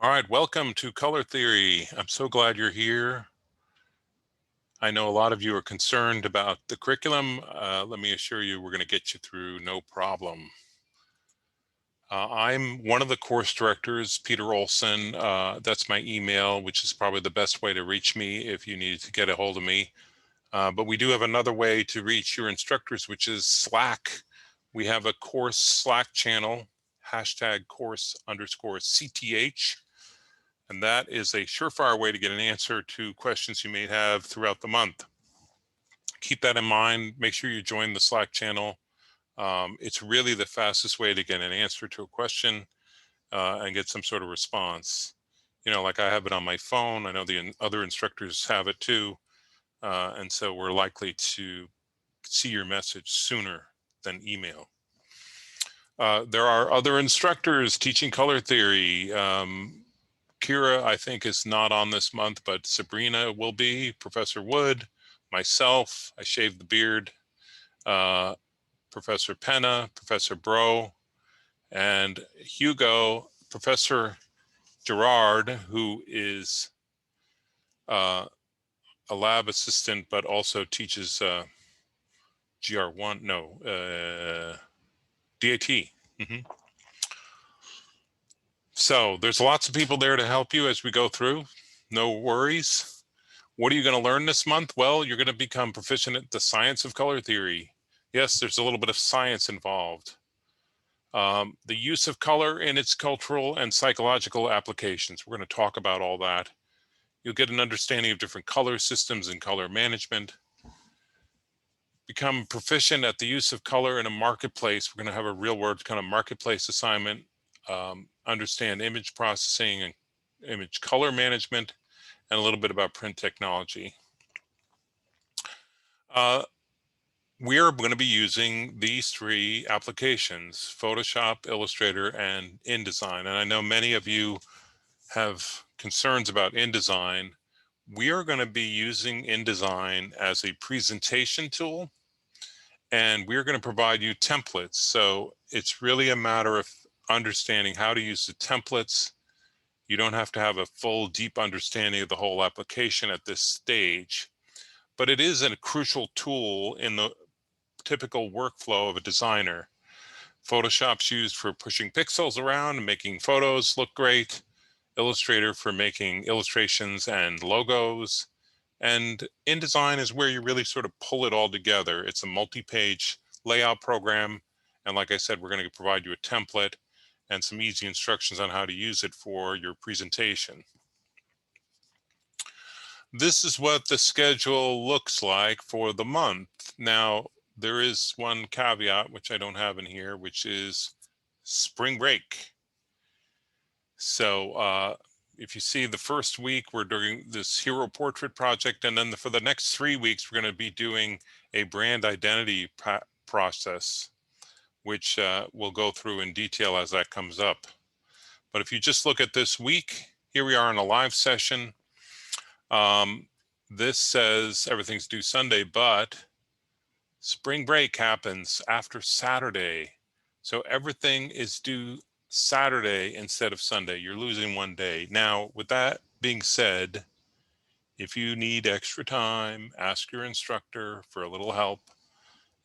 All right, welcome to Color Theory. I'm so glad you're here. I know a lot of you are concerned about the curriculum. Let me assure you, we're going to get you through no problem. I'm one of the course directors, Peter Olson. That's my email, which is probably the best way to reach me if you need to get a hold of me. But we do have another way to reach your instructors, which is Slack. We have a course Slack channel, #course_CTH. And that is a surefire way to get an answer to questions you may have throughout the month. Keep that in mind. Make sure you join the Slack channel. It's really the fastest way to get an answer to a question and get some sort of response. You know, like I have it on my phone. I know the other instructors have it too. And so we're likely to see your message sooner than email. There are other instructors teaching color theory. Kira, I think, is not on this month, but Sabrina will be, Professor Wood, myself, I shaved the beard, Professor Penna, Professor Bro, and Hugo, Professor Gerard, who is a lab assistant, but also teaches GR1, no, DAT. So there's lots of people there to help you as we go through. No worries. What are you going to learn this month? Well, you're going to become proficient at the science of color theory. Yes, there's a little bit of science involved. The use of color in its cultural and psychological applications. We're going to talk about all that. You'll get an understanding of different color systems and color management. Become proficient at the use of color in a marketplace. We're going to have a real world kind of marketplace assignment. Understand image processing and image color management, and a little bit about print technology. We are going to be using these three applications: Photoshop, Illustrator, and InDesign. And I know many of you have concerns about InDesign. We are going to be using InDesign as a presentation tool, and we're going to provide you templates. So it's really a matter of understanding how to use the templates. You don't have to have a full, deep understanding of the whole application at this stage, but it is a crucial tool in the typical workflow of a designer. Photoshop's used for pushing pixels around and making photos look great. Illustrator for making illustrations and logos. And InDesign is where you really sort of pull it all together. It's a multi-page layout program. And like I said, we're going to provide you a template and some easy instructions on how to use it for your presentation. This is what the schedule looks like for the month. Now, there is one caveat, which I don't have in here, which is spring break. So if you see, the first week we're doing this hero portrait project, and then for the next 3 weeks we're going to be doing a brand identity process, which we'll go through in detail as that comes up. But if you just look at this week, here we are in a live session. This says everything's due Sunday, but spring break happens after Saturday. So everything is due Saturday instead of Sunday. You're losing one day. Now, with that being said, if you need extra time, ask your instructor for a little help,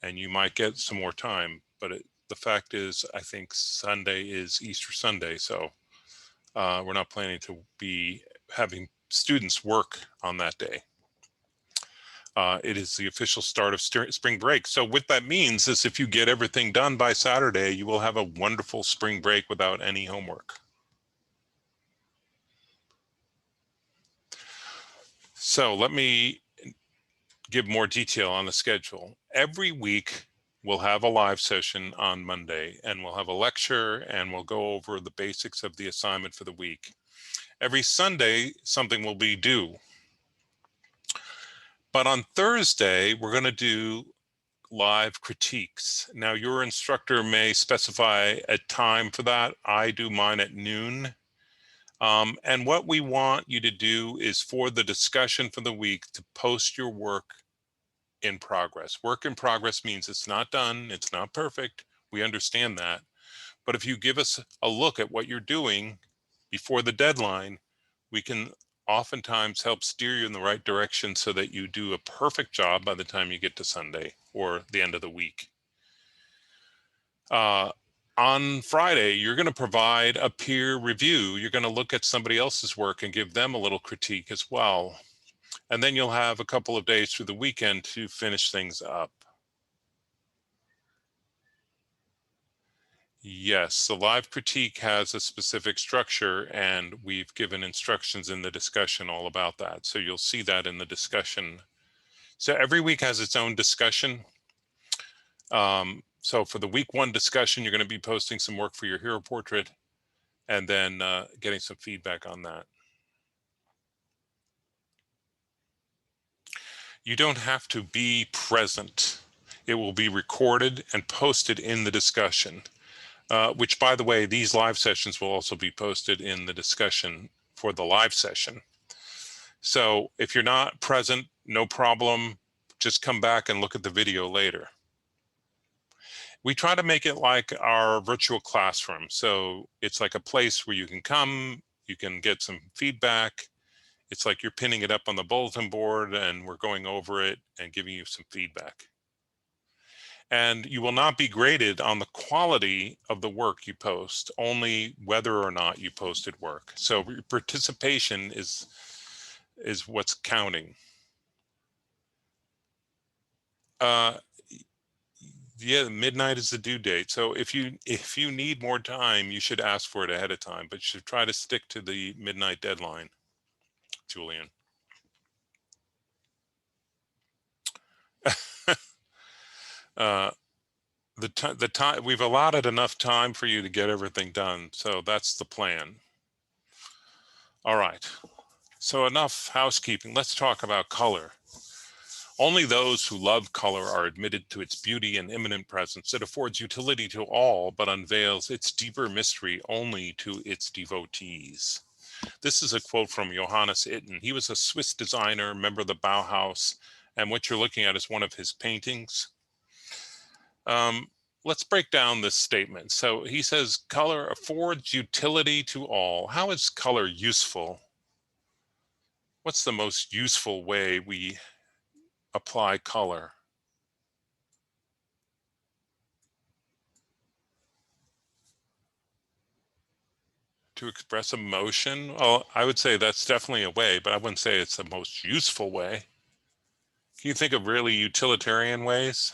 and you might get some more time. But the fact is, I think Sunday is Easter Sunday, so we're not planning to be having students work on that day. It is the official start of spring break. So what that means is if you get everything done by Saturday, you will have a wonderful spring break without any homework. So let me give more detail on the schedule. Every week, we'll have a live session on Monday, and we'll have a lecture, and we'll go over the basics of the assignment for the week. Every Sunday, something will be due. But on Thursday, we're going to do live critiques. Now, your instructor may specify a time for that. I do mine at noon. And what we want you to do is, for the discussion for the week, to post your work in progress. Work in progress means it's not done, it's not perfect. We understand that. But if you give us a look at what you're doing, before the deadline, we can oftentimes help steer you in the right direction so that you do a perfect job by the time you get to Sunday or the end of the week. On Friday, you're going to provide a peer review. You're going to look at somebody else's work and give them a little critique as well. And then you'll have a couple of days through the weekend to finish things up. Yes, the live critique has a specific structure, and we've given instructions in the discussion all about that. So you'll see that in the discussion. So every week has its own discussion. So for the week 1 discussion, you're going to be posting some work for your hero portrait and then getting some feedback on that. You don't have to be present. It will be recorded and posted in the discussion, which, by the way, these live sessions will also be posted in the discussion for the live session. So if you're not present, no problem. Just come back and look at the video later. We try to make it like our virtual classroom. So it's like a place where you can come, you can get some feedback. It's like you're pinning it up on the bulletin board and we're going over it and giving you some feedback. And you will not be graded on the quality of the work you post, only whether or not you posted work. So participation is what's counting. Yeah, midnight is the due date. So if you need more time, you should ask for it ahead of time, but you should try to stick to the midnight deadline, Julian. The time we've allotted enough time for you to get everything done, so that's the plan. All right, so enough housekeeping. Let's talk about color. Only those who love color are admitted to its beauty and immanent presence. It affords utility to all, but unveils its deeper mystery only to its devotees. This is a quote from Johannes Itten. He was a Swiss designer, member of the Bauhaus, and what you're looking at is one of his paintings. Let's break down this statement. So he says, color affords utility to all. How is color useful? What's the most useful way we apply color? To express emotion? Well, I would say that's definitely a way, but I wouldn't say it's the most useful way. Can you think of really utilitarian ways?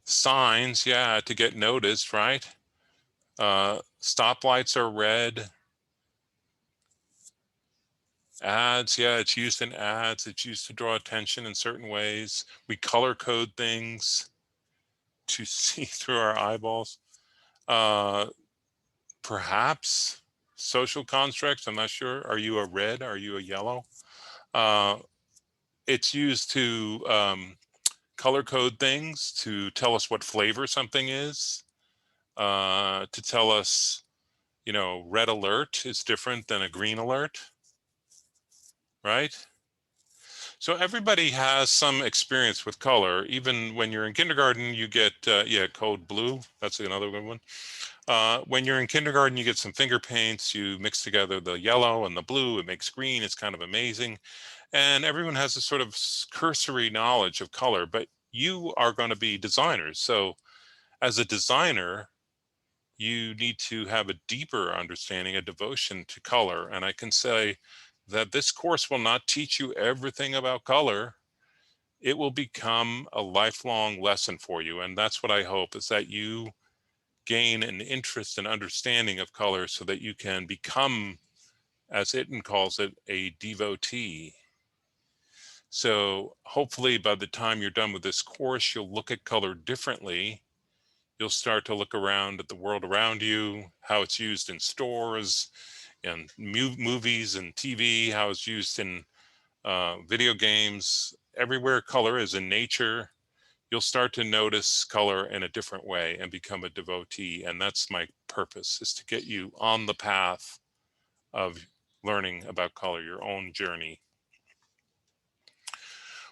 Signs, yeah, to get noticed, right? Stoplights are red. Ads, yeah, it's used in ads. It's used to draw attention in certain ways. We color code things to see through our eyeballs. Perhaps social constructs, I'm not sure. Are you a red? Are you a yellow? It's used to color code things, to tell us what flavor something is, to tell us, you know, red alert is different than a green alert, right? So everybody has some experience with color. Even when you're in kindergarten, you get, yeah, code blue. That's another good one. When you're in kindergarten, you get some finger paints. You mix together the yellow and the blue. It makes green. It's kind of amazing. And everyone has a sort of cursory knowledge of color, but you are going to be designers. So as a designer, you need to have a deeper understanding, a devotion to color. And I can say that this course will not teach you everything about color. It will become a lifelong lesson for you. And that's what I hope, is that you gain an interest and understanding of color so that you can become, as Itten calls it, a devotee. So hopefully by the time you're done with this course, you'll look at color differently. You'll start to look around at the world around you, how it's used in stores and movies and TV, how it's used in video games. Everywhere color is in nature, you'll start to notice color in a different way and become a devotee. And that's my purpose, is to get you on the path of learning about color, your own journey.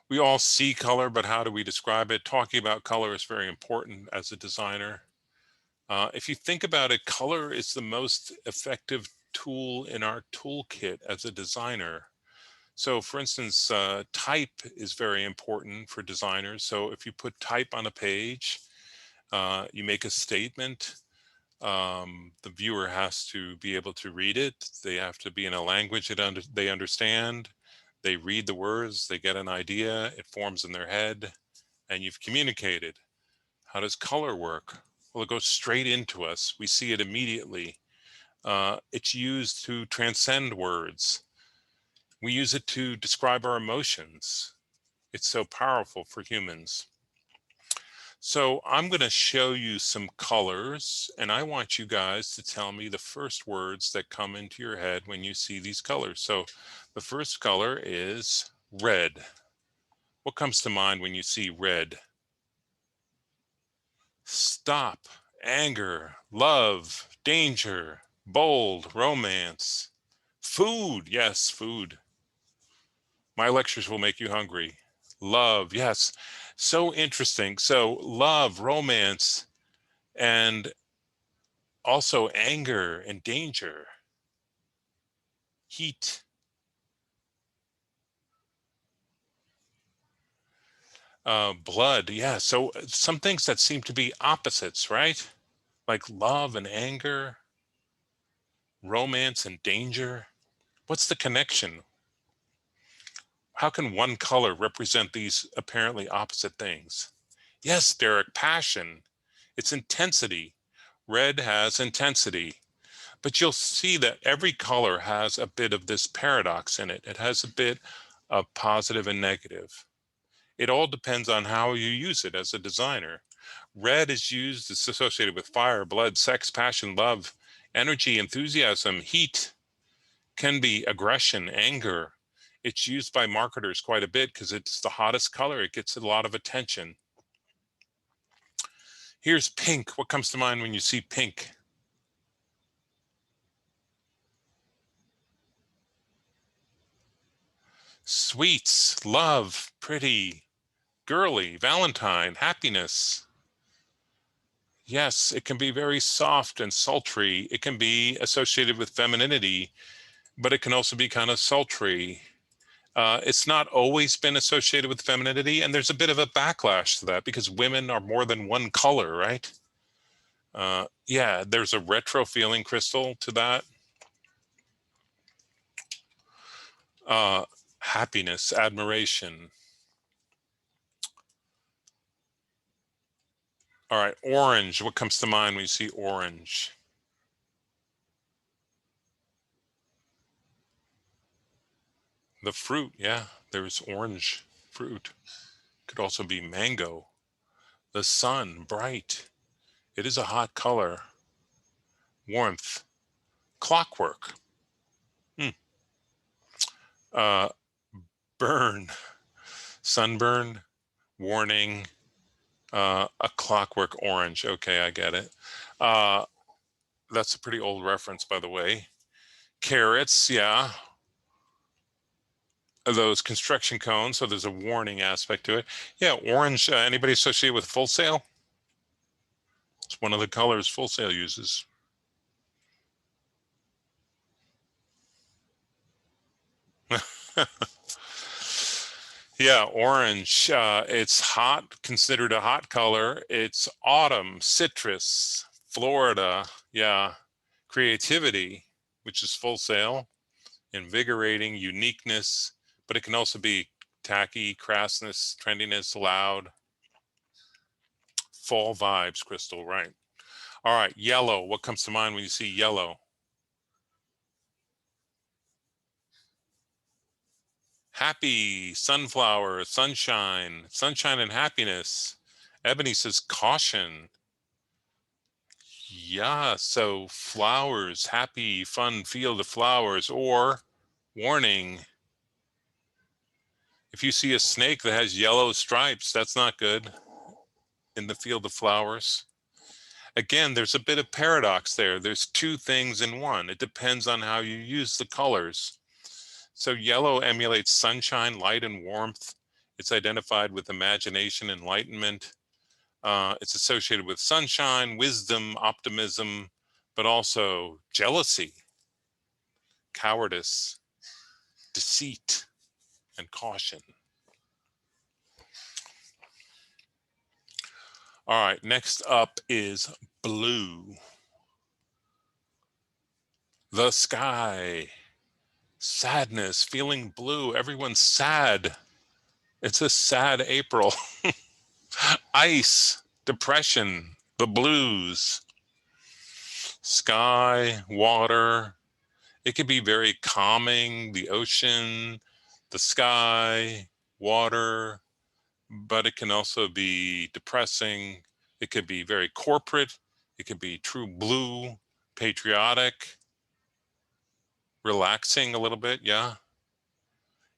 We all see color, but how do we describe it? Talking about color is very important as a designer. If you think about it, color is the most effective tool in our toolkit as a designer. So for instance, type is very important for designers. So if you put type on a page, you make a statement, the viewer has to be able to read it. They have to be in a language that they understand. They read the words, they get an idea, it forms in their head, and you've communicated. How does color work? Well, it goes straight into us. We see it immediately. It's used to transcend words. We use it to describe our emotions. It's so powerful for humans. So I'm going to show you some colors, and I want you guys to tell me the first words that come into your head when you see these colors. So the first color is red. What comes to mind when you see red? Stop, anger, love, danger, bold, romance, food. Yes, food. My lectures will make you hungry. Love, yes. So interesting. So love, romance, and also anger and danger, heat, blood. Yeah. So some things that seem to be opposites, right? Like love and anger, romance and danger. What's the connection? How can one color represent these apparently opposite things? Yes, Derek, passion. It's intensity. Red has intensity. But you'll see that every color has a bit of this paradox in it. It has a bit of positive and negative. It all depends on how you use it as a designer. Red is used, it's associated with fire, blood, sex, passion, love, energy, enthusiasm, heat, can be aggression, anger. It's used by marketers quite a bit because it's the hottest color. It gets a lot of attention. Here's pink. What comes to mind when you see pink? Sweets, love, pretty, girly, Valentine, happiness. Yes, it can be very soft and sultry. It can be associated with femininity, but it can also be kind of sultry. It's not always been associated with femininity, and there's a bit of a backlash to that because women are more than one color, right? Yeah, there's a retro feeling, Crystal, to that. Uh, Happiness, admiration. All right, orange. What comes to mind when you see orange? The fruit, yeah, there's orange fruit. Could also be mango. The sun, bright. It is a hot color. Warmth, clockwork. Hmm. Uh, Burn, sunburn, warning, a clockwork orange. Okay, I get it. Uh, that's a pretty old reference, by the way. Carrots, yeah. Those construction cones, so there's a warning aspect to it. Yeah, orange. Anybody associated with Full Sail? It's one of the colors Full Sail uses. Yeah, orange. It's hot, considered a hot color. It's autumn, citrus, Florida. Yeah, creativity, which is Full Sail, invigorating, uniqueness, but it can also be tacky, crassness, trendiness, loud, fall vibes, Crystal, right? All right, yellow. What comes to mind when you see yellow? Happy, sunflower, sunshine, sunshine and happiness. Ebony says caution. Yeah, so flowers, happy, fun field of flowers, or warning. If you see a snake that has yellow stripes, that's not good in the field of flowers. Again, there's a bit of paradox there. There's two things in one. It depends on how you use the colors. So yellow emulates sunshine, light, and warmth. It's identified with imagination, enlightenment. It's associated with sunshine, wisdom, optimism, but also jealousy, cowardice, deceit, and caution. All right, next up is blue. The sky, sadness, feeling blue. Everyone's sad. It's a sad April. Ice, depression, the blues. Sky, water. It can be very calming, the ocean, the sky, water, but it can also be depressing. It could be very corporate. It could be true blue, patriotic, relaxing a little bit. Yeah.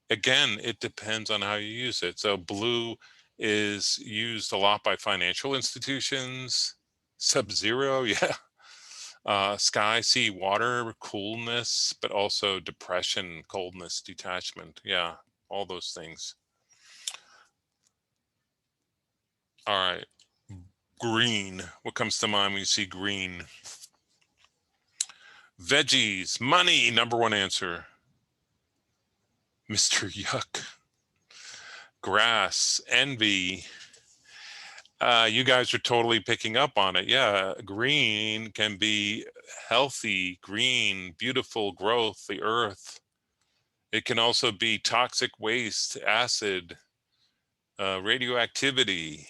Again, it depends on how you use it. So blue is used a lot by financial institutions. Sub-zero, yeah. Sky, sea, water, coolness, but also depression, coldness, detachment. Yeah, all those things. All right. Green. What comes to mind when you see green? Veggies, money, number one answer. Mr. Yuck. Grass, envy. You guys are totally picking up on it. Yeah, green can be healthy, green, beautiful growth, the earth. It can also be toxic waste, acid, radioactivity.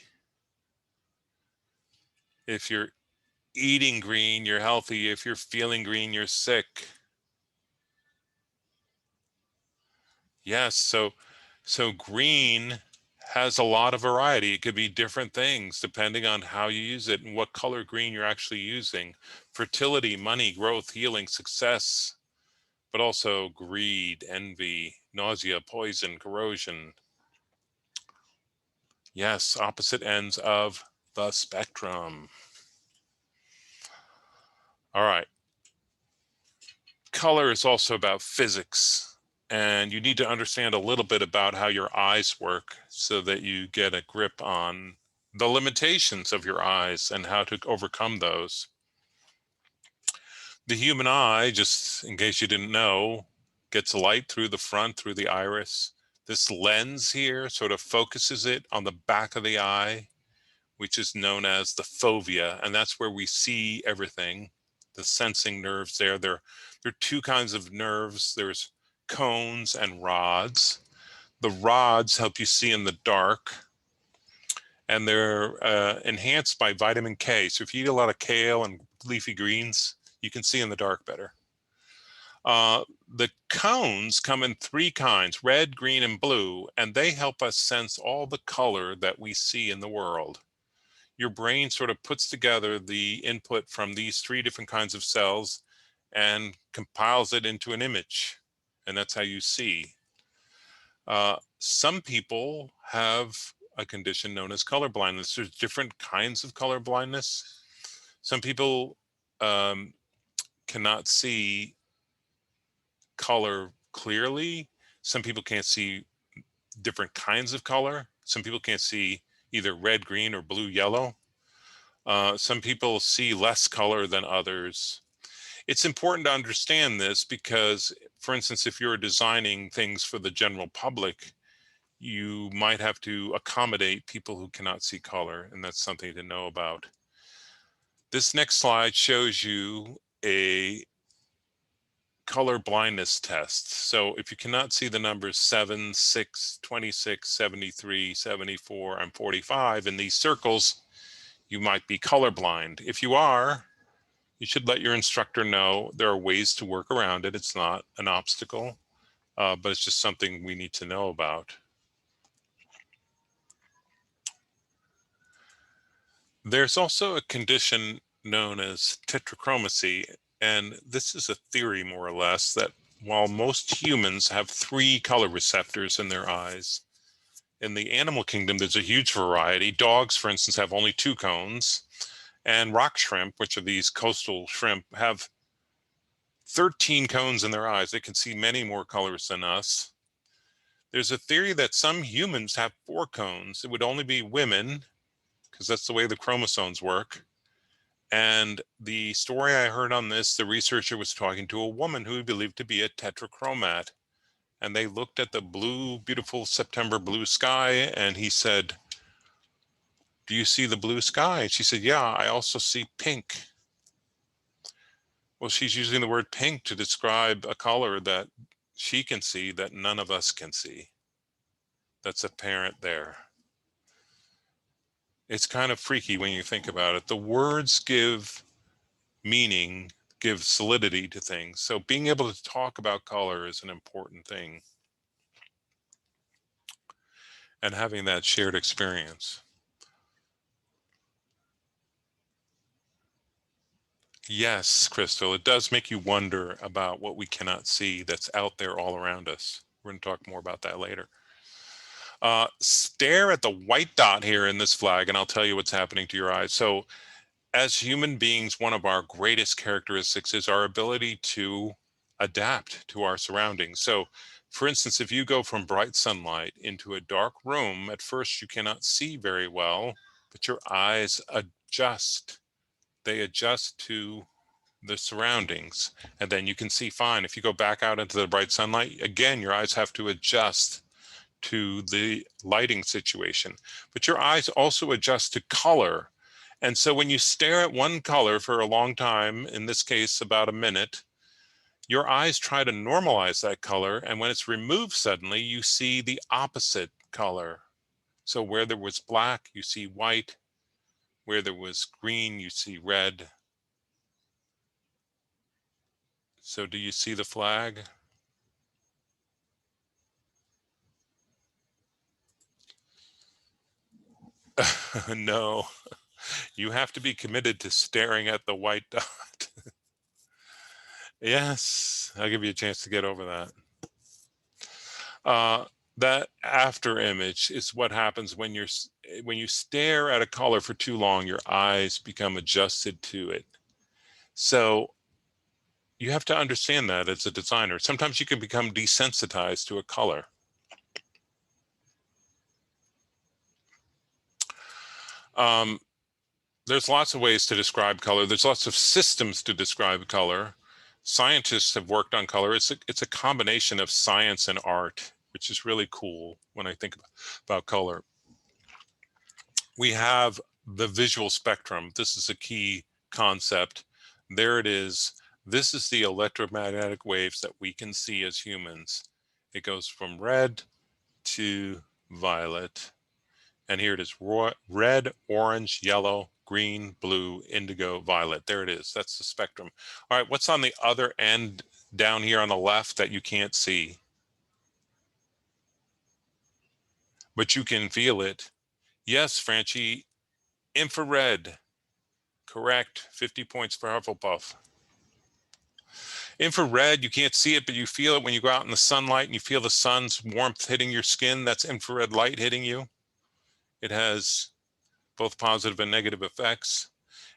If you're eating green, you're healthy. If you're feeling green, you're sick. Yes, so green has a lot of variety. It could be different things depending on how you use it and what color green you're actually using. Fertility, money, growth, healing, success, but also greed, envy, nausea, poison, corrosion. Yes, opposite ends of the spectrum. All right. Color is also about physics, and you need to understand a little bit about how your eyes work so that you get a grip on the limitations of your eyes and how to overcome those. The human eye, just in case you didn't know, gets light through the front, through the iris. This lens here sort of focuses it on the back of the eye, which is known as the fovea, and that's where we see everything. The sensing nerves there are two kinds of nerves. There's cones and rods. The rods help you see in the dark, and they're enhanced by vitamin K. So if you eat a lot of kale and leafy greens, you can see in the dark better. The cones come in three kinds: red, green, and blue, and they help us sense all the color that we see in the world. Your brain sort of puts together the input from these three different kinds of cells and compiles it into an image. And that's how you see. Some people have a condition known as color blindness. There's different kinds of color blindness. Some people cannot see color clearly. Some people can't see different kinds of color. Some people can't see either red, green, or blue, yellow. Some people see less color than others. It's important to understand this because, for instance, if you're designing things for the general public, you might have to accommodate people who cannot see color, and that's something to know about. This next slide shows you a color blindness test. So if you cannot see the numbers 7, 6, 26, 73, 74, and 45 in these circles, you might be colorblind. If you are, you should let your instructor know. There are ways to work around it. It's not an obstacle, but it's just something we need to know about. There's also a condition known as tetrachromacy, and this is a theory more or less that while most humans have 3 color receptors in their eyes, in the animal kingdom there's a huge variety. Dogs, for instance, have only 2 cones, and rock shrimp, which are these coastal shrimp, have 13 cones in their eyes. They can see many more colors than us. There's a theory that some humans have 4 cones. It would only be women, because that's the way the chromosomes work. And the story I heard on this, the researcher was talking to a woman who he believed to be a tetrachromat. And they looked at the blue, beautiful September blue sky, and he said, "Do you see the blue sky?" And she said, "Yeah, I also see pink." Well, she's using the word pink to describe a color that she can see that none of us can see. That's apparent there. It's kind of freaky when you think about it. The words give meaning, give solidity to things. So being able to talk about color is an important thing, and having that shared experience. Yes, Crystal, it does make you wonder about what we cannot see that's out there all around us. We're going to talk more about that later. Stare at the white dot here in this flag, and I'll tell you what's happening to your eyes. So as human beings, one of our greatest characteristics is our ability to adapt to our surroundings. So, for instance, if you go from bright sunlight into a dark room, at first you cannot see very well, but your eyes adjust. They adjust to the surroundings, and then you can see fine. If you go back out into the bright sunlight, again, your eyes have to adjust to the lighting situation. But your eyes also adjust to color. And so when you stare at one color for a long time, in this case, about a minute, your eyes try to normalize that color. And when it's removed suddenly, you see the opposite color. So where there was black, you see white. Where there was green, you see red. So do you see the flag? No, you have to be committed to staring at the white dot. Yes, I'll give you a chance to get over that. That after image is what happens when you stare at a color for too long. Your eyes become adjusted to it. So you have to understand that as a designer. Sometimes you can become desensitized to a color. Um, there's lots of ways to describe color. There's lots of systems to describe color. Scientists have worked on color. It's a combination of science and art, which is really cool when I think about color. We have the visual spectrum. This is a key concept. There it is. This is the electromagnetic waves that we can see as humans. It goes from red to violet. And here it is, red, orange, yellow, green, blue, indigo, violet. There it is. That's the spectrum. All right, what's on the other end down here on the left that you can't see? But you can feel it. Yes, Franchi, infrared. Correct. 50 points for Hufflepuff. Infrared, you can't see it, but you feel it when you go out in the sunlight and you feel the sun's warmth hitting your skin. That's infrared light hitting you. It has both positive and negative effects.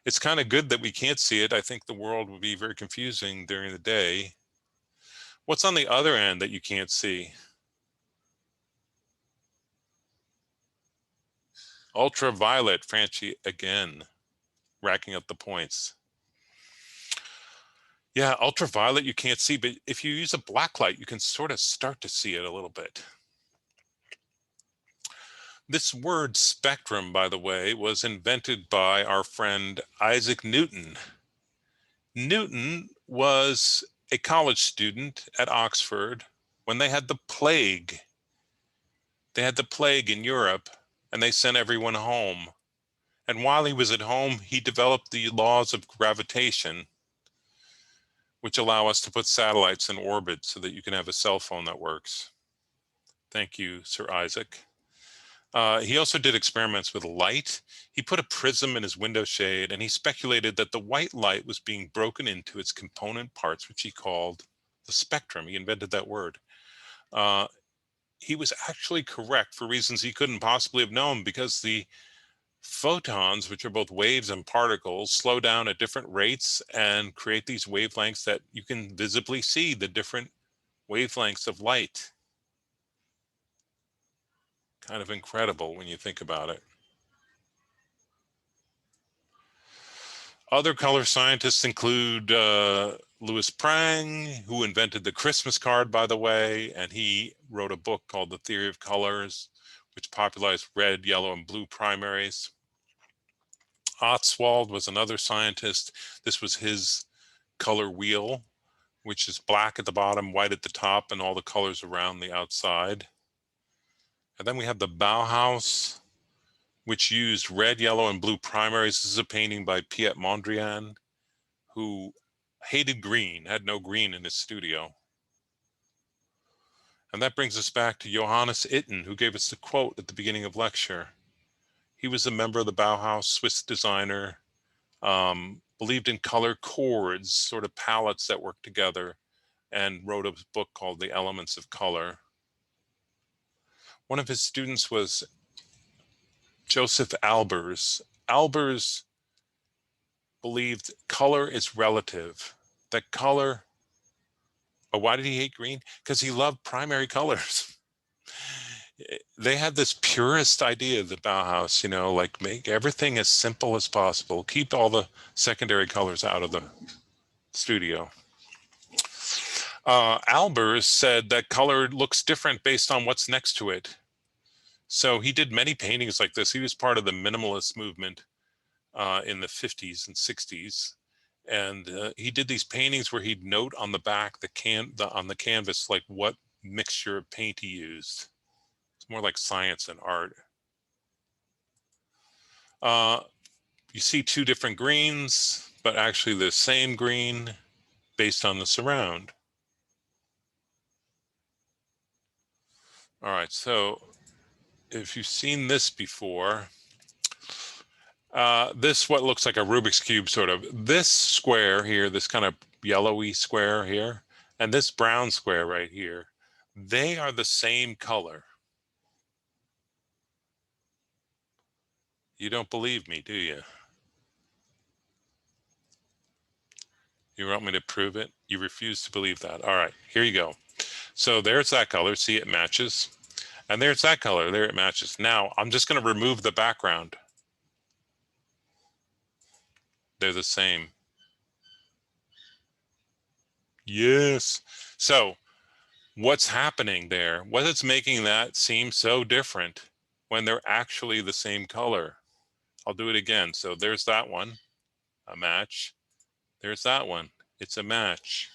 It's kind of good that we can't see it. I think the world would be very confusing during the day. What's on the other end that you can't see? Ultraviolet, Franchi again, racking up the points. Yeah, ultraviolet you can't see, but if you use a black light, you can sort of start to see it a little bit. This word spectrum, by the way, was invented by our friend Isaac Newton. Newton was a college student at Oxford when they had the plague. They had the plague in Europe and they sent everyone home. And while he was at home, he developed the laws of gravitation, which allow us to put satellites in orbit so that you can have a cell phone that works. Thank you, Sir Isaac. He also did experiments with light. He put a prism in his window shade and he speculated that the white light was being broken into its component parts, which he called the spectrum. He invented that word. He was actually correct for reasons he couldn't possibly have known, because the photons, which are both waves and particles, slow down at different rates and create these wavelengths that you can visibly see the different wavelengths of light. Kind of incredible when you think about it. Other color scientists include Louis Prang, who invented the Christmas card, by the way, and he wrote a book called The Theory of Colors, which popularized red, yellow, and blue primaries. Ostwald was another scientist. This was his color wheel, which is black at the bottom, white at the top, and all the colors around the outside. And then we have the Bauhaus, which used red, yellow, and blue primaries. This is a painting by Piet Mondrian, who hated green, had no green in his studio. And that brings us back to Johannes Itten, who gave us the quote at the beginning of lecture. He was a member of the Bauhaus, Swiss designer, believed in color chords, sort of palettes that work together, and wrote a book called The Elements of Color. One of his students was Joseph Albers. Albers believed color is relative, that color, oh, why did he hate green? Because he loved primary colors. They had this purist idea of the Bauhaus, you know, like make everything as simple as possible, keep all the secondary colors out of the studio. Albers said that color looks different based on what's next to it. So he did many paintings like this. He was part of the minimalist movement in the 50s and 60s. And he did these paintings where he'd note on the back, on the canvas, like what mixture of paint he used. It's more like science and art. You see two different greens, but actually the same green based on the surround. All right, so if you've seen this before, this what looks like a Rubik's Cube sort of. This square here, this kind of yellowy square here, and this brown square right here, they are the same color. You don't believe me, do you? You want me to prove it? You refuse to believe that. All right, here you go. So there's that color. See, it matches. And there's that color. There it matches. Now, I'm just going to remove the background. They're the same. Yes. So what's happening there? What is making that seem so different when they're actually the same color? I'll do it again. So there's that one, a match. There's that one. It's a match.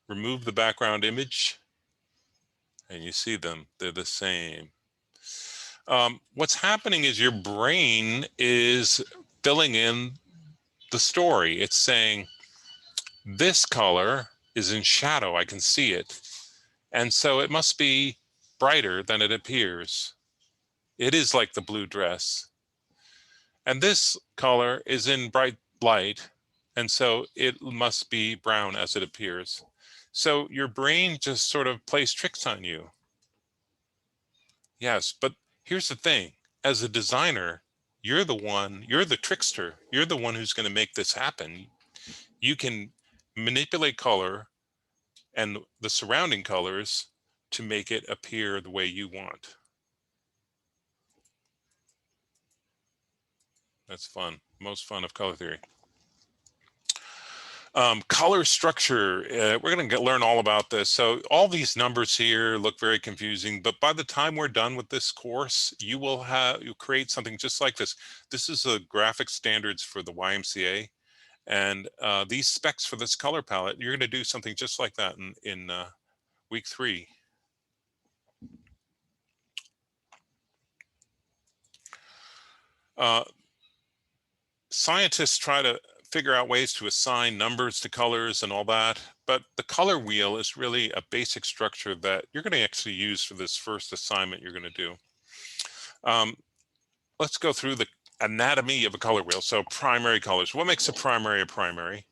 Remove the background image and you see them. They're the same. What's happening is your brain is filling in the story. It's saying, this color is in shadow. I can see it. And so it must be brighter than it appears. It is like the blue dress. And this color is in bright light. And so it must be brown as it appears. So your brain just sort of plays tricks on you. Yes, but here's the thing. As a designer, you're the trickster. You're the one who's going to make this happen. You can manipulate color and the surrounding colors to make it appear the way you want. That's fun. Most fun of color theory. Color structure, we're going to learn all about this. So all these numbers here look very confusing, but by the time we're done with this course, you'll create something just like this. This is the graphic standards for the YMCA. And these specs for this color palette, you're going to do something just like that in week 3. Scientists try to figure out ways to assign numbers to colors and all that, but the color wheel is really a basic structure that you're going to actually use for this first assignment you're going to do. Let's go through the anatomy of a color wheel. So primary colors. What makes a primary a primary?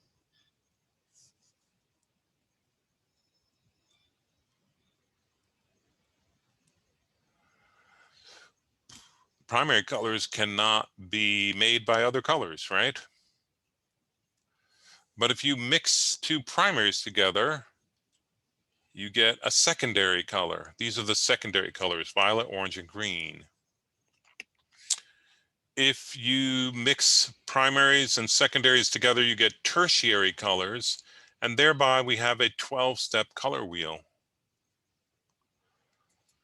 Primary colors cannot be made by other colors, right? But if you mix two primaries together, You get a secondary color. These are the secondary colors, violet, orange, and green. If you mix primaries and secondaries together, you get tertiary colors, and thereby we have a 12-step color wheel.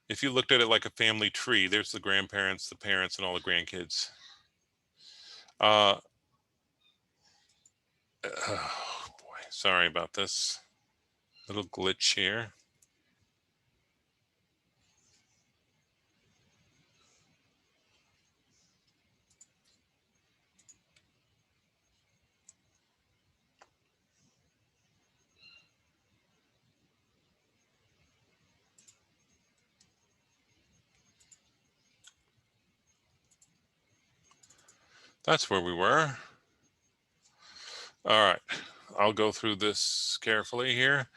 If you looked at it like a family tree, there's the grandparents, the parents, and all the grandkids. Oh boy, sorry about this. Little glitch here. That's where we were. All right, I'll go through this carefully here.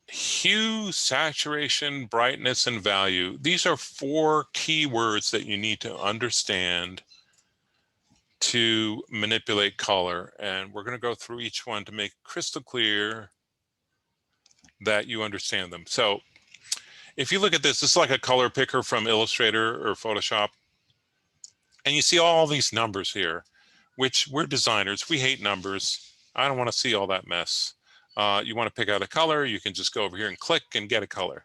Hue, saturation, brightness, and value. These are 4 keywords that you need to understand to manipulate color. And we're going to go through each one to make crystal clear that you understand them. So if you look at this, this is like a color picker from Illustrator or Photoshop. And you see all these numbers here, which we're designers. We hate numbers. I don't want to see all that mess. You want to pick out a color, you can just go over here and click and get a color.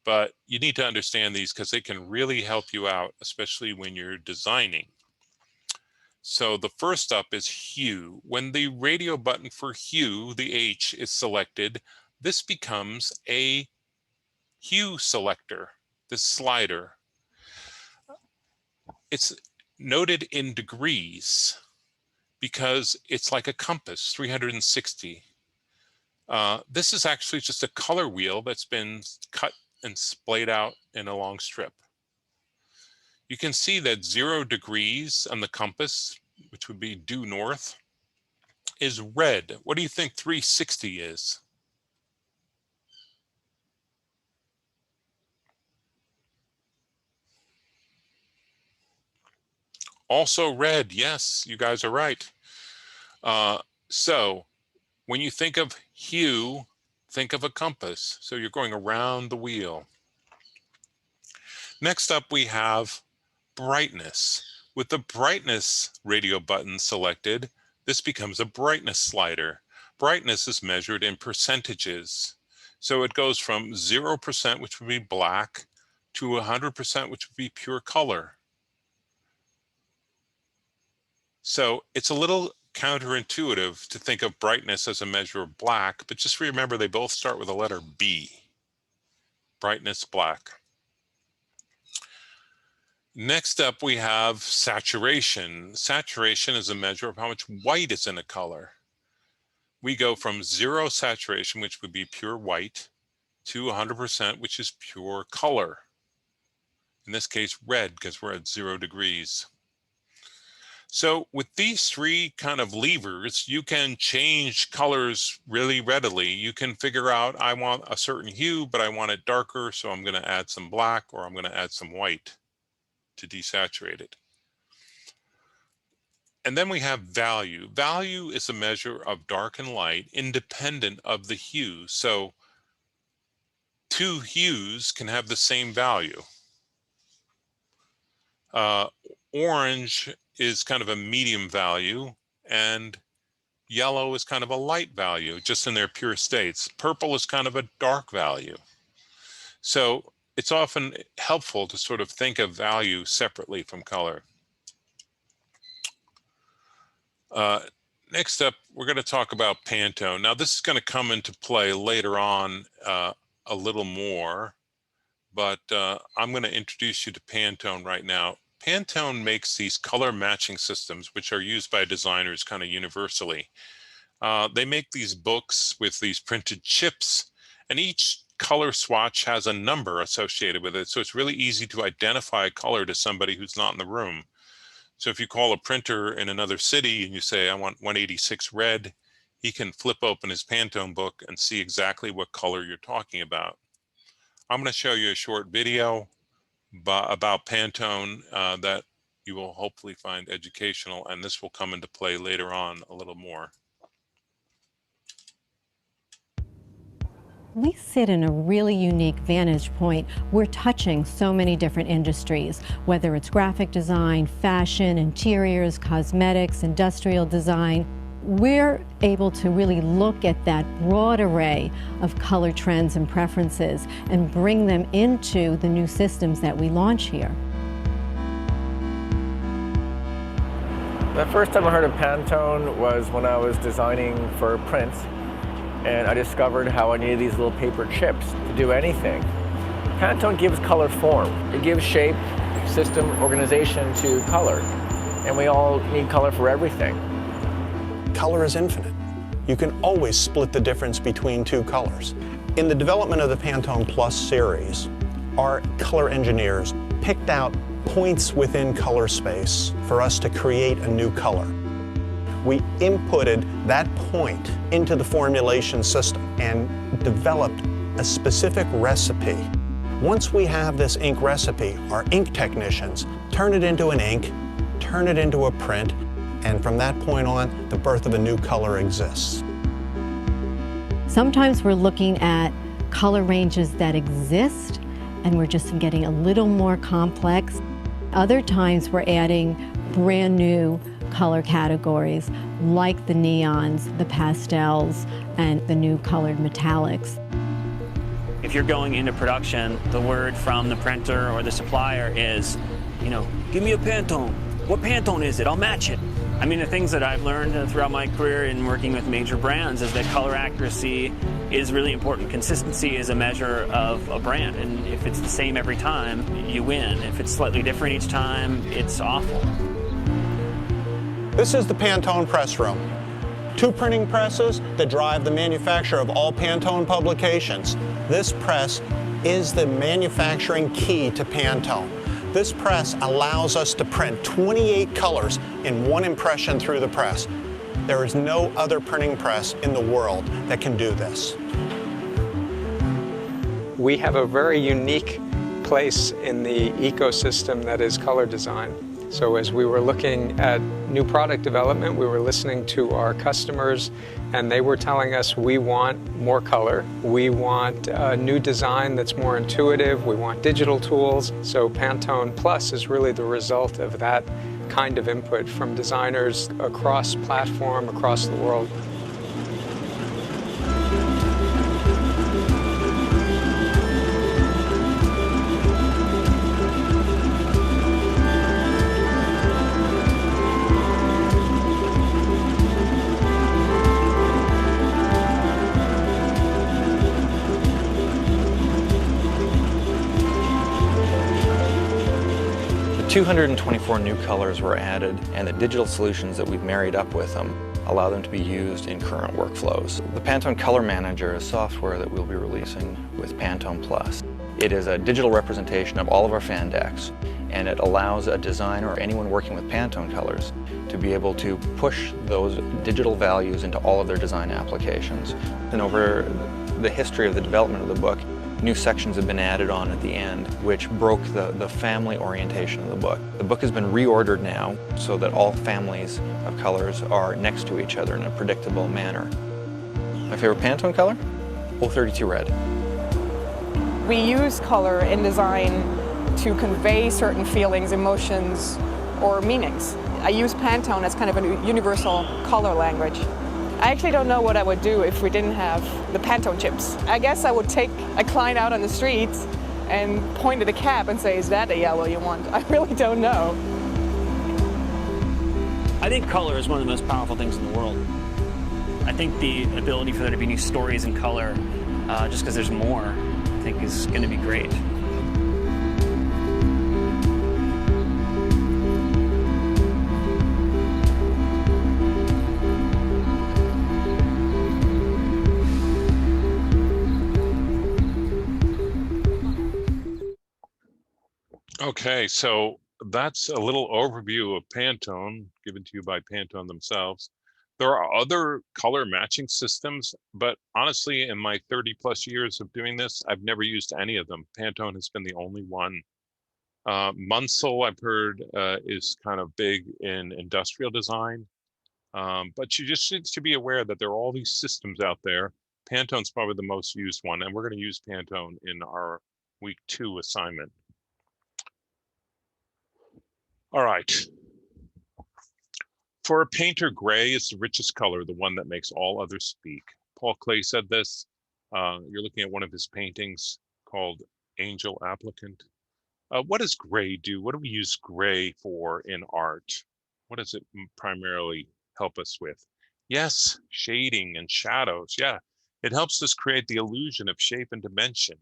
But you need to understand these because they can really help you out, especially when you're designing. So the first up is hue. When the radio button for hue, the H, is selected, this becomes a hue selector, this slider. It's noted in degrees because it's like a compass, 360. This is actually just a color wheel that's been cut and splayed out in a long strip. You can see that 0 degrees on the compass, which would be due north, is red. What do you think 360 is? Also red. Yes, you guys are right. So when you think of hue, think of a compass. So you're going around the wheel. Next up, we have brightness. With the brightness radio button selected, this becomes a brightness slider. Brightness is measured in percentages. So it goes from 0%, which would be black, to 100%, which would be pure color. So it's a little counterintuitive to think of brightness as a measure of black, but just remember they both start with the letter B. Brightness, black. Next up, we have saturation. Saturation is a measure of how much white is in a color. We go from 0 saturation, which would be pure white, to 100%, which is pure color. In this case, red, because we're at 0 degrees. So with these 3 kind of levers, you can change colors really readily. You can figure out, I want a certain hue, but I want it darker, so I'm going to add some black, or I'm going to add some white to desaturate it. And then we have value. Value is a measure of dark and light independent of the hue. So 2 hues can have the same value. Orange is kind of a medium value, and yellow is kind of a light value, just in their pure states. Purple is kind of a dark value. So it's often helpful to sort of think of value separately from color. Next up, we're going to talk about Pantone. Now, this is going to come into play later on a little more, but I'm going to introduce you to Pantone right now. Pantone makes these color matching systems, which are used by designers kind of universally. They make these books with these printed chips, and each color swatch has a number associated with it. So it's really easy to identify a color to somebody who's not in the room. So if you call a printer in another city and you say, I want 186 red, he can flip open his Pantone book and see exactly what color you're talking about. I'm going to show you a short video about Pantone that you will hopefully find educational, and this will come into play later on a little more. We sit in a really unique vantage point. We're touching so many different industries, whether it's graphic design, fashion, interiors, cosmetics, industrial design. We're able to really look at that broad array of color trends and preferences and bring them into the new systems that we launch here. The first time I heard of Pantone was when I was designing for print, and I discovered how I needed these little paper chips to do anything. Pantone gives color form. It gives shape, system, organization to color. And we all need color for everything. Color is infinite. You can always split the difference between two colors. In the development of the Pantone Plus series, our color engineers picked out points within color space for us to create a new color. We inputted that point into the formulation system and developed a specific recipe. Once we have this ink recipe, our ink technicians turn it into an ink, turn it into a print, and from that point on, the birth of a new color exists. Sometimes we're looking at color ranges that exist, and we're just getting a little more complex. Other times we're adding brand new color categories like the neons, the pastels, and the new colored metallics. If you're going into production, the word from the printer or the supplier is, give me a Pantone. What Pantone is it? I'll match it. I mean, the things that I've learned throughout my career in working with major brands is that color accuracy is really important. Consistency is a measure of a brand, and if it's the same every time, you win. If it's slightly different each time, it's awful. This is the Pantone press room. Two printing presses that drive the manufacture of all Pantone publications. This press is the manufacturing key to Pantone. This press allows us to print 28 colors in one impression through the press. There is no other printing press in the world that can do this. We have a very unique place in the ecosystem that is color design. So as we were looking at new product development, we were listening to our customers, and they were telling us we want more color, we want a new design that's more intuitive, we want digital tools. So Pantone Plus is really the result of that kind of input from designers across platform, across the world. The 224 new colors were added, and the digital solutions that we've married up with them allow them to be used in current workflows. The Pantone Color Manager is software that we'll be releasing with Pantone Plus. It is a digital representation of all of our fan decks, and it allows a designer or anyone working with Pantone colors to be able to push those digital values into all of their design applications. And over the history of the development of the book, new sections have been added on at the end, which broke the family orientation of the book. The book has been reordered now so that all families of colors are next to each other in a predictable manner. My favorite Pantone color? 032 Red. We use color in design to convey certain feelings, emotions, or meanings. I use Pantone as kind of a universal color language. I actually don't know what I would do if we didn't have the Pantone chips. I guess I would take a client out on the streets and point at a cap and say, is that a yellow you want? I really don't know. I think color is one of the most powerful things in the world. I think the ability for there to be new stories in color, just because there's more, I think is going to be great. Okay, so that's a little overview of Pantone given to you by Pantone themselves. There are other color matching systems, but honestly, in my 30 plus years of doing this, I've never used any of them. Pantone has been the only one. Munsell, I've heard, is kind of big in industrial design, but you just need to be aware that there are all these systems out there. Pantone's probably the most used one, and we're going to use Pantone in our week 2 assignment. All right. For a painter, gray is the richest color, the one that makes all others speak. Paul Klee said this. You're looking at one of his paintings called Angel Applicant. What does gray do? What do we use gray for in art? What does it primarily help us with? Yes, shading and shadows. Yeah, it helps us create the illusion of shape and dimension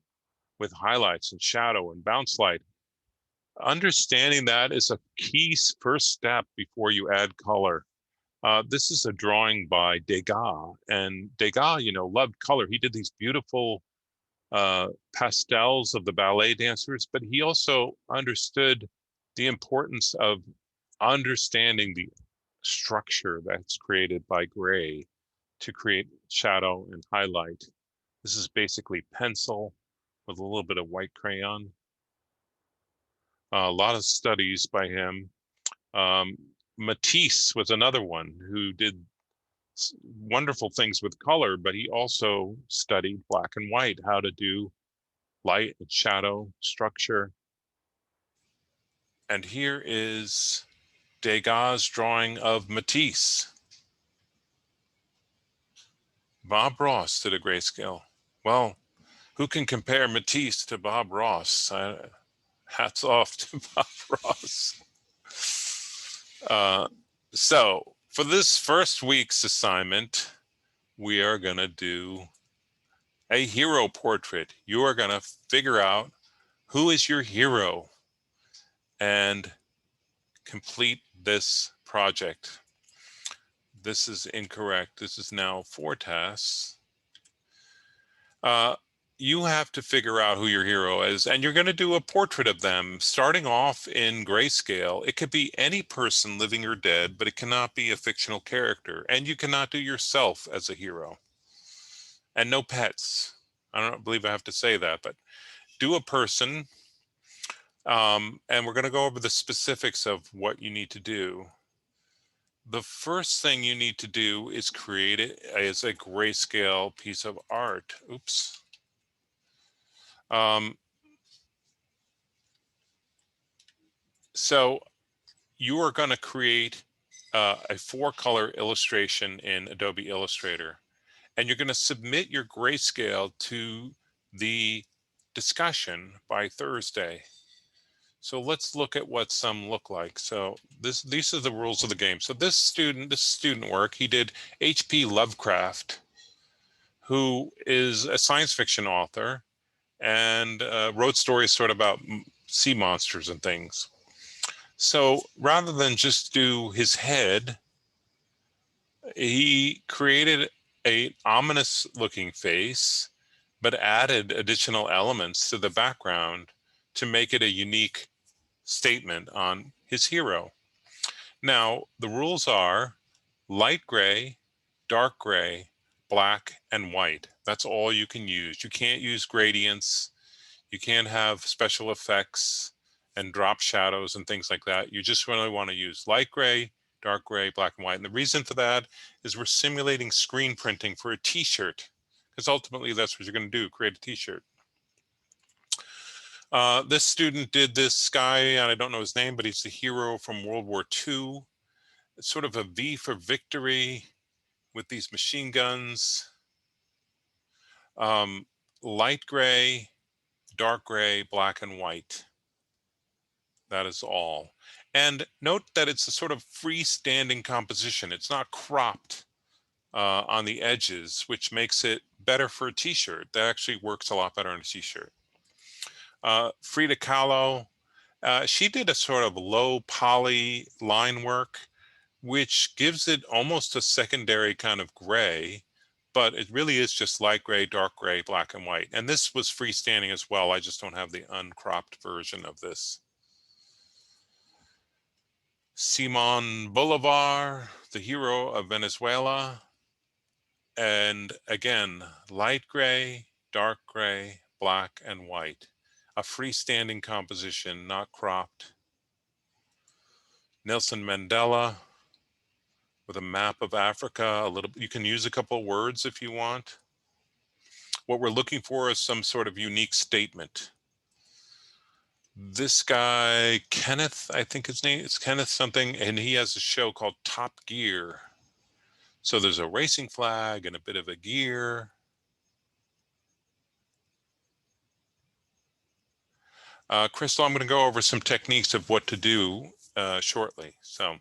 with highlights and shadow and bounce light. Understanding that is a key first step before you add color. This is a drawing by Degas, and Degas, loved color. He did these beautiful pastels of the ballet dancers, but he also understood the importance of understanding the structure that's created by gray to create shadow and highlight. This is basically pencil with a little bit of white crayon. A lot of studies by him. Matisse was another one who did wonderful things with color, but he also studied black and white, how to do light and shadow structure. And here is Degas' drawing of Matisse. Bob Ross did a grayscale. Well, who can compare Matisse to Bob Ross? Hats off to Bob Ross. So for this first week's assignment, we are going to do a hero portrait. You are going to figure out who is your hero and complete this project. This is incorrect. This is now 4 tasks. You have to figure out who your hero is, and you're going to do a portrait of them, starting off in grayscale. It could be any person, living or dead, but it cannot be a fictional character, and you cannot do yourself as a hero. And no pets. I don't believe I have to say that, but do a person, and we're going to go over the specifics of what you need to do. The first thing you need to do is create it as a grayscale piece of art. Oops. So you are going to create a 4-color illustration in Adobe Illustrator, and you're going to submit your grayscale to the discussion by Thursday. So let's look at what some look like. So these are the rules of the game. So this student work, he did H.P. Lovecraft, who is a science fiction author and wrote stories sort of about sea monsters and things. So rather than just do his head, he created an ominous looking face, but added additional elements to the background to make it a unique statement on his hero. Now, the rules are light gray, dark gray, black, and white. That's all you can use. You can't use gradients. You can't have special effects and drop shadows and things like that. You just really want to use light gray, dark gray, black, and white. And the reason for that is we're simulating screen printing for a t-shirt, because ultimately that's what you're going to do, create a t-shirt. This student did this guy, and I don't know his name, but he's the hero from World War II. It's sort of a V for victory with these machine guns. Light gray, dark gray, black, and white. That is all. And note that it's a sort of freestanding composition. It's not cropped on the edges, which makes it better for a t-shirt. That actually works a lot better on a t-shirt. Frida Kahlo, she did a sort of low poly line work, which gives it almost a secondary kind of gray, but it really is just light gray, dark gray, black, and white. And this was freestanding as well. I just don't have the uncropped version of this. Simon Bolivar, the hero of Venezuela. And again, light gray, dark gray, black, and white. A freestanding composition, not cropped. Nelson Mandela with a map of Africa. You can use a couple of words if you want. What we're looking for is some sort of unique statement. This guy, Kenneth, I think his name is Kenneth something, and he has a show called Top Gear. So there's a racing flag and a bit of a gear. Crystal, I'm going to go over some techniques of what to do shortly. So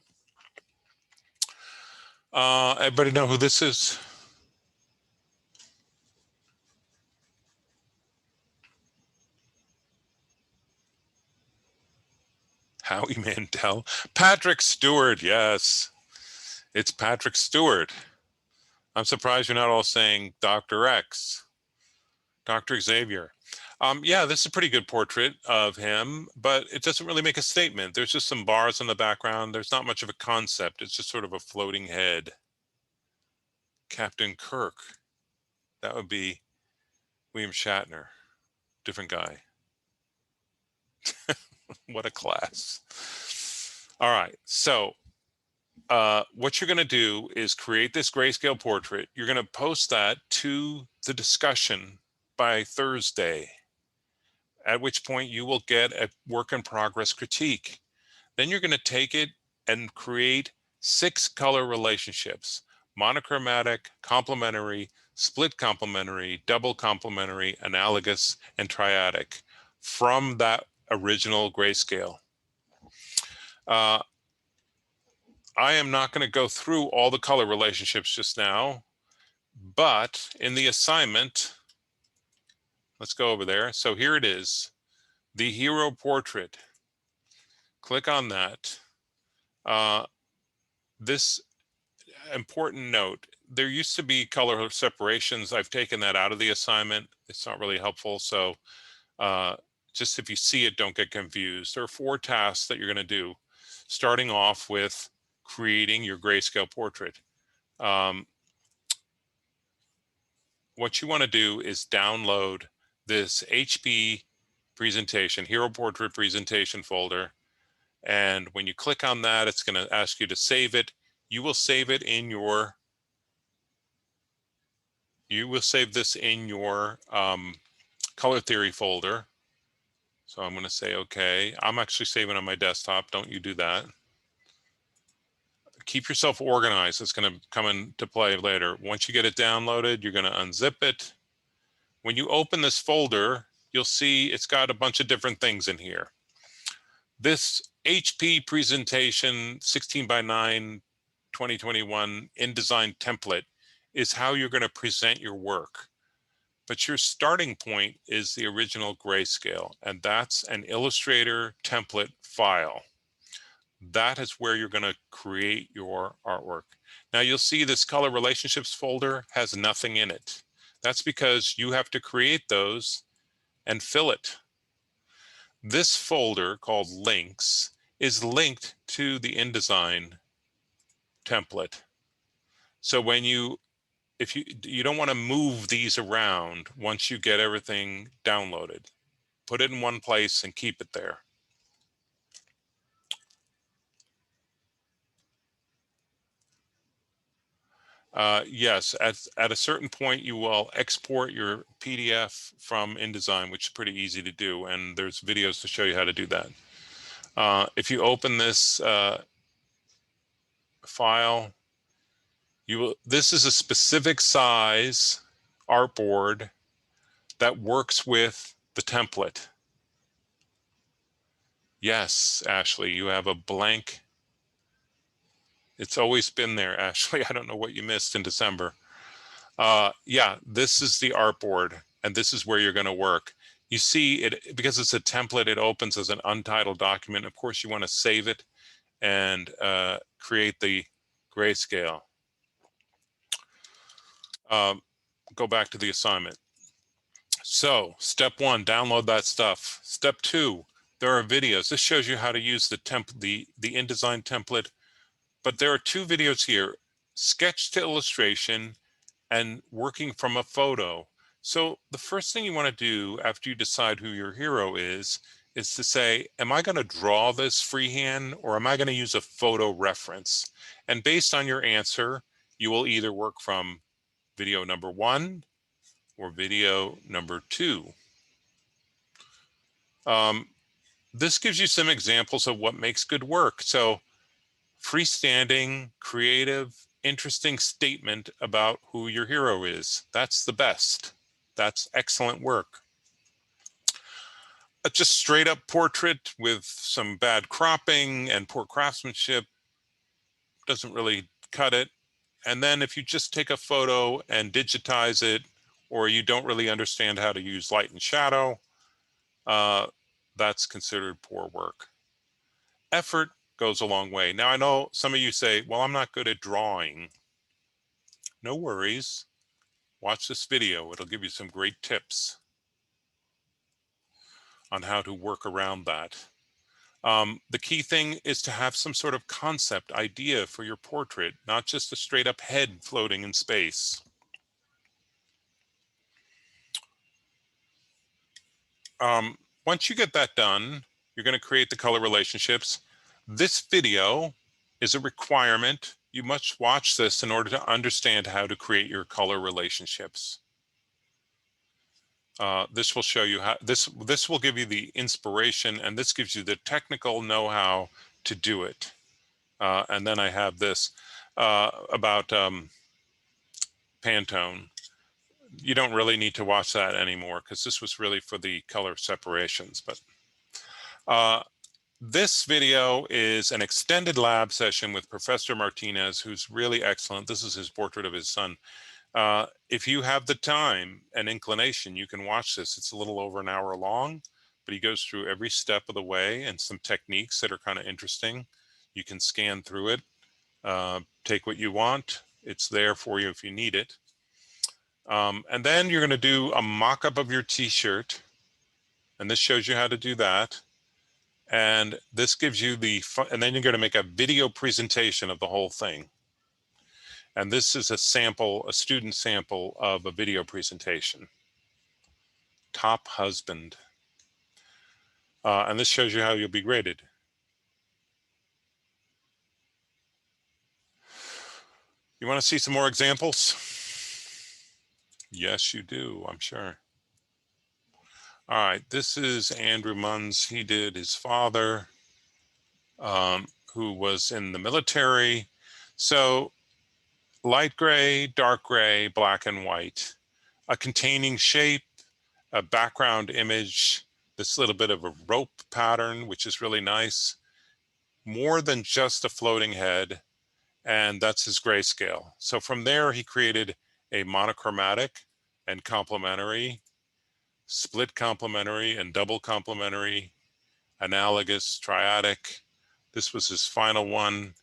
everybody know who this is? Howie Mandel. Patrick Stewart, yes. It's Patrick Stewart. I'm surprised you're not all saying Dr. X, Dr. Xavier. Yeah, this is a pretty good portrait of him, but it doesn't really make a statement. There's just some bars in the background. There's not much of a concept. It's just sort of a floating head. Captain Kirk. That would be William Shatner. Different guy. What a class. All right, so what you're going to do is create this grayscale portrait. You're going to post that to the discussion by Thursday, at which point you will get a work in progress critique. Then you're going to take it and create 6 color relationships: monochromatic, complementary, split complementary, double complementary, analogous, and triadic from that original grayscale. I am not going to go through all the color relationships just now, but in the assignment, let's go over there. So here it is, the hero portrait. Click on that. This important note, there used to be color separations. I've taken that out of the assignment. It's not really helpful. So just if you see it, don't get confused. There are 4 tasks that you're going to do, starting off with creating your grayscale portrait. What you want to do is download this HP presentation, Hero Portrait Presentation folder. And when you click on that, it's going to ask you to save it. You will save it in your, this in your color theory folder. So I'm going to say, okay, I'm actually saving on my desktop. Don't you do that. Keep yourself organized. It's going to come into play later. Once you get it downloaded, you're going to unzip it. When you open this folder, you'll see it's got a bunch of different things in here. This HP presentation 16:9 2021 InDesign template is how you're going to present your work. But your starting point is the original grayscale, and that's an Illustrator template file. That is where you're going to create your artwork. Now you'll see this color relationships folder has nothing in it. That's because you have to create those and fill it. This folder called links is linked to the InDesign template. So when if you don't want to move these around once you get everything downloaded, put it in one place and keep it there. Yes, at a certain point, you will export your PDF from InDesign, which is pretty easy to do, and there's videos to show you how to do that. If you open this file, this is a specific size artboard that works with the template. Yes, Ashley, you have a blank. It's always been there, Ashley. I don't know what you missed in December. Yeah, this is the artboard, and this is where you're going to work. You see it, because it's a template, it opens as an untitled document. Of course, you want to save it and create the grayscale. Go back to the assignment. So step 1, download that stuff. Step 2, there are videos. This shows you how to use the InDesign template. But there are 2 videos here, sketch to illustration and working from a photo. So the first thing you want to do after you decide who your hero is to say, am I going to draw this freehand or am I going to use a photo reference? And based on your answer, you will either work from video number 1 or video number 2. This gives you some examples of what makes good work. So freestanding, creative, interesting statement about who your hero is. That's the best. That's excellent work. A just straight up portrait with some bad cropping and poor craftsmanship doesn't really cut it. And then if you just take a photo and digitize it, or you don't really understand how to use light and shadow, that's considered poor work. Effort goes a long way. Now I know some of you say, well, I'm not good at drawing. No worries. Watch this video. It'll give you some great tips on how to work around that. The key thing is to have some sort of concept idea for your portrait, not just a straight up head floating in space. Once you get that done, you're going to create the color relationships. This video is a requirement. You must watch this in order to understand how to create your color relationships. This will show you how, this will give you the inspiration, and this gives you the technical know-how to do it. And then I have this about Pantone. You don't really need to watch that anymore because this was really for the color separations. But this video is an extended lab session with Professor Martinez, who's really excellent. This is his portrait of his son. If you have the time and inclination, you can watch this. It's a little over an hour long, but he goes through every step of the way and some techniques that are kind of interesting. You can scan through it, take what you want. It's there for you if you need it. And then you're going to do a mock-up of your t-shirt, and this shows you how to do that. And this gives you and then you're going to make a video presentation of the whole thing. And this is a sample, a student sample of a video presentation. Top husband. And this shows you how you'll be graded. You want to see some more examples? Yes, you do, I'm sure. All right, this is Andrew Munns. He did his father, who was in the military. So light gray, dark gray, black and white, a containing shape, a background image, this little bit of a rope pattern, which is really nice, more than just a floating head, and that's his grayscale. So from there, he created a monochromatic and complementary, split complementary and double complementary, analogous, triadic. This was his final one.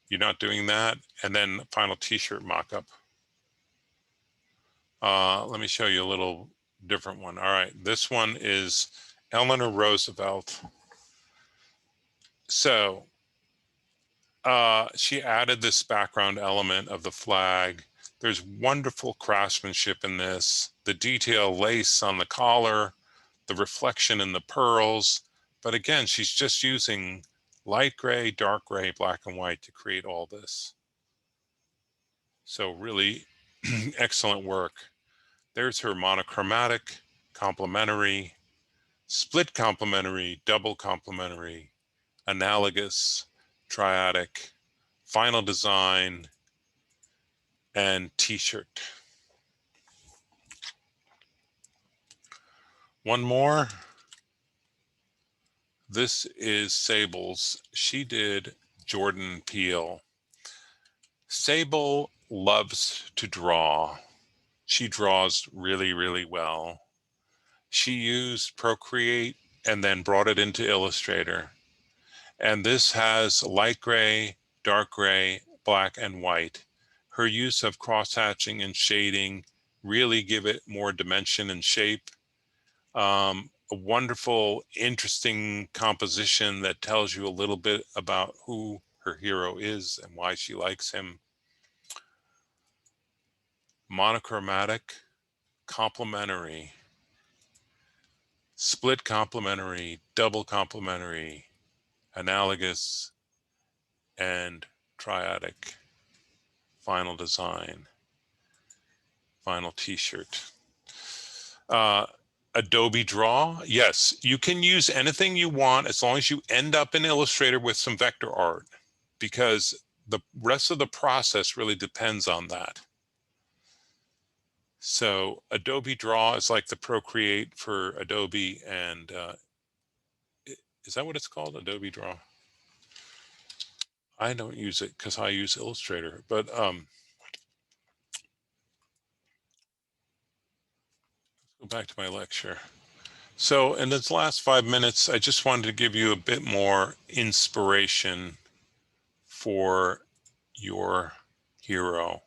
You're not doing that. And then final t-shirt mock-up. Let me show you a little different one. All right, this one is Eleanor Roosevelt. So she added this background element of the flag. There's wonderful craftsmanship in this. The detail lace on the collar, the reflection in the pearls. But again, she's just using light gray, dark gray, black and white to create all this. So really excellent work. There's her monochromatic, complementary, split complementary, double complementary, analogous, triadic, final design, and t-shirt. One more. This is Sable's. She did Jordan Peele. Sable loves to draw. She draws really, really well. She used Procreate and then brought it into Illustrator. And this has light gray, dark gray, black, and white. Her use of cross-hatching and shading really give it more dimension and shape. A wonderful, interesting composition that tells you a little bit about who her hero is and why she likes him. Monochromatic, complementary, split complementary, double complementary, analogous, and triadic. Final design. Vinyl t-shirt. Adobe Draw, yes, you can use anything you want as long as you end up in Illustrator with some vector art, because the rest of the process really depends on that. So Adobe Draw is like the Procreate for Adobe, and is that what it's called, Adobe Draw? I don't use it because I use Illustrator, but let's go back to my lecture. So in this last 5 minutes, I just wanted to give you a bit more inspiration for your hero.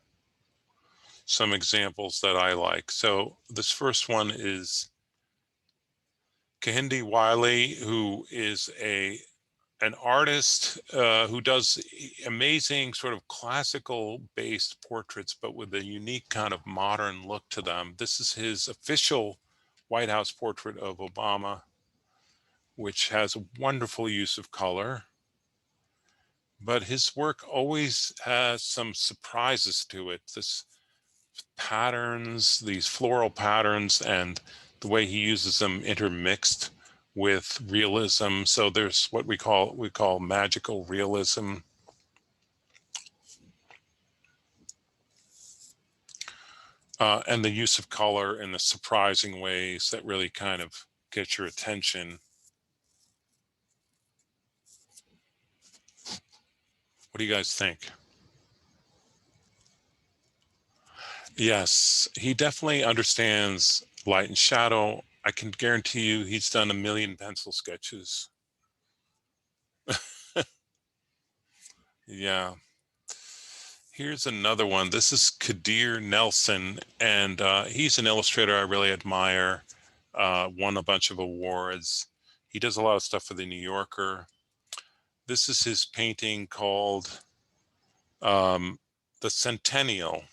Some examples that I like. So this first one is Kehinde Wiley, who is an artist who does amazing sort of classical based portraits, but with a unique kind of modern look to them. This is his official White House portrait of Obama, which has a wonderful use of color. But his work always has some surprises to it. This patterns, these floral patterns, and the way he uses them intermixed with realism. So there's what we call magical realism. And the use of color in the surprising ways that really kind of get your attention. What do you guys think? Yes, he definitely understands light and shadow. I can guarantee you he's done 1 million pencil sketches. Yeah. Here's another one. This is Kadir Nelson, and he's an illustrator I really admire. Won a bunch of awards. He does a lot of stuff for the New Yorker. This is his painting called The Centennial,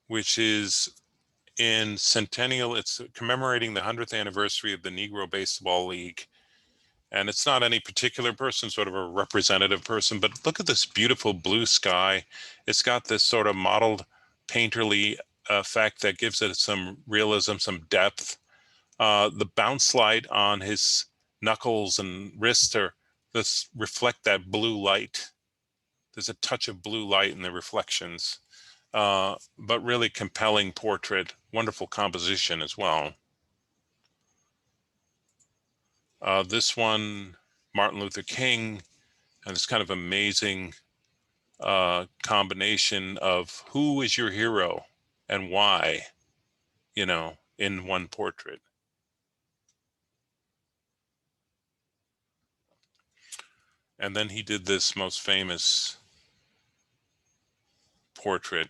which is in Centennial. It's commemorating the 100th anniversary of the Negro Baseball League. And it's not any particular person, sort of a representative person, but look at this beautiful blue sky. It's got this sort of modeled painterly effect that gives it some realism, some depth. The bounce light on his knuckles and wrists reflect that blue light. There's a touch of blue light in the reflections, but really compelling portrait, wonderful composition as well. This one, Martin Luther King, and this kind of amazing combination of who is your hero and why, you know, in one portrait. And then he did this most famous portrait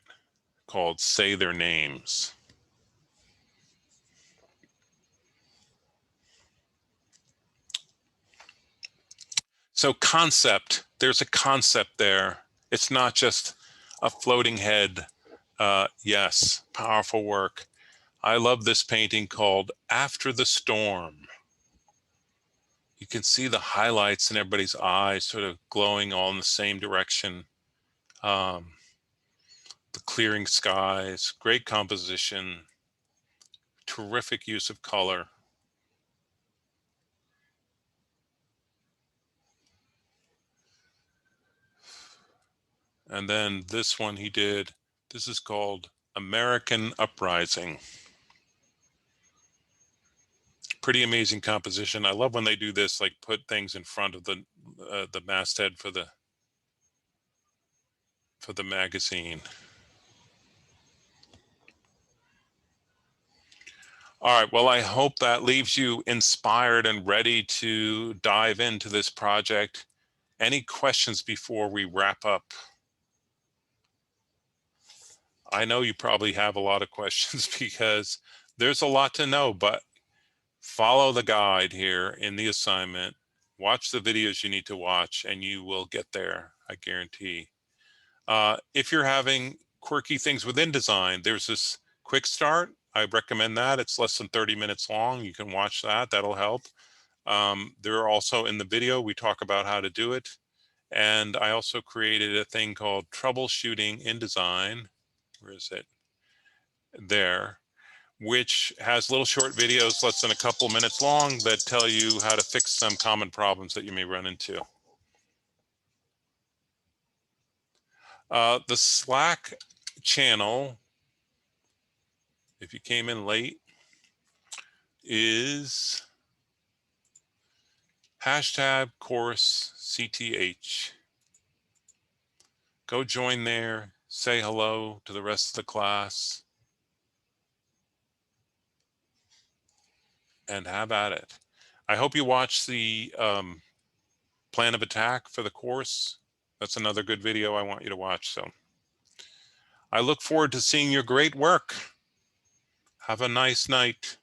called Say Their Names. So concept, there's a concept there. It's not just a floating head. Yes, powerful work. I love this painting called After the Storm. You can see the highlights in everybody's eyes sort of glowing all in the same direction. The clearing skies, great composition, terrific use of color. And then this one he did, this is called American Uprising. Pretty amazing composition. I love when they do this, like put things in front of the masthead for the magazine. All right, well, I hope that leaves you inspired and ready to dive into this project. Any questions before we wrap up? I know you probably have a lot of questions because there's a lot to know, but follow the guide here in the assignment, watch the videos you need to watch, and you will get there, I guarantee. If you're having quirky things with InDesign, there's this quick start. I recommend that. It's less than 30 minutes long. You can watch that. That'll help. There are also in the video, we talk about how to do it. And I also created a thing called Troubleshooting InDesign. Where is it? there, which has little short videos less than a couple minutes long that tell you how to fix some common problems that you may run into. The Slack channel, if you came in late, is #CourseCTH. Go join there, say hello to the rest of the class, and have at it. I hope you watch the plan of attack for the course. That's another good video I want you to watch. So I look forward to seeing your great work. Have a nice night.